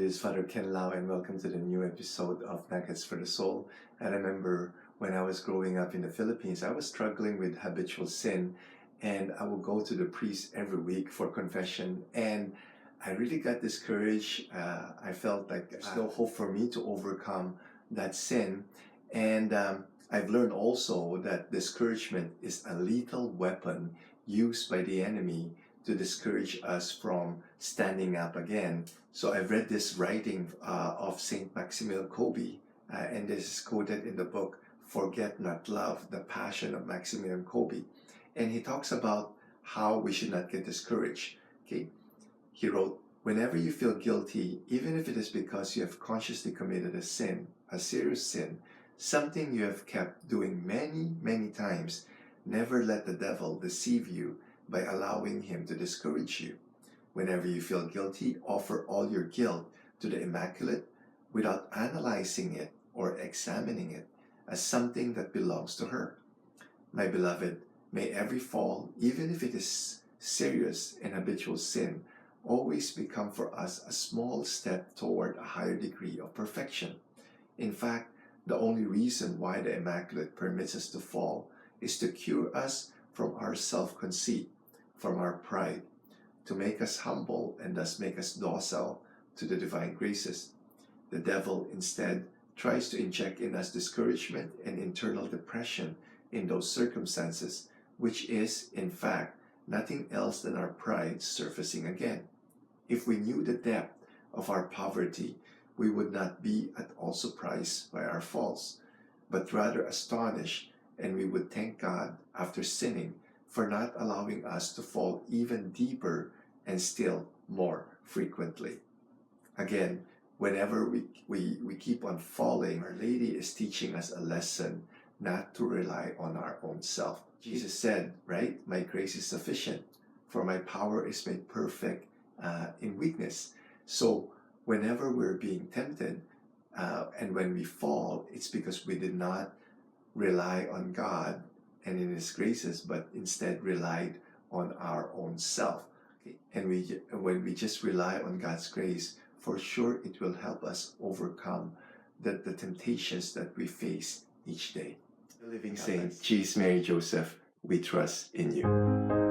is Father Ken Lau, and welcome to the new episode of Nuggets for the Soul. I remember when I was growing up in the Philippines, I was struggling with habitual sin, and I would go to the priest every week for confession, and I really got discouraged. I felt like there's no hope for me to overcome that sin, and I've learned also that discouragement is a lethal weapon used by the enemy to discourage us from standing up again. So I've read this writing of Saint Maximillian, and this is quoted in the book Forget Not Love, The Passion of Maximilian Kolbe. And he talks about how we should not get discouraged. Okay, he wrote, whenever you feel guilty, even if it is because you have consciously committed a sin, a serious sin, something you have kept doing many, many times, never let the devil deceive you by allowing him to discourage you. Whenever you feel guilty, offer all your guilt to the Immaculate without analyzing it or examining it as something that belongs to her. My beloved, may every fall, even if it is serious and habitual sin, always become for us a small step toward a higher degree of perfection. In fact, the only reason why the Immaculate permits us to fall is to cure us from our self-conceit, from our pride, to make us humble and thus make us docile to the divine graces. The devil instead tries to inject in us discouragement and internal depression in those circumstances, which is, in fact, nothing else than our pride surfacing again. If we knew the depth of our poverty, we would not be at all surprised by our faults, but rather astonished, and we would thank God after sinning for not allowing us to fall even deeper and still more frequently. Again, whenever we keep on falling, Our Lady is teaching us a lesson not to rely on our own self. Jesus said, right, my grace is sufficient, for my power is made perfect in weakness. So whenever we're being tempted and when we fall, it's because we did not rely on God and in His graces, but instead relied on our own self. Okay? And when we just rely on God's grace, for sure it will help us overcome the temptations that we face each day. The living saint, Jesus, Mary, Joseph, we trust in you.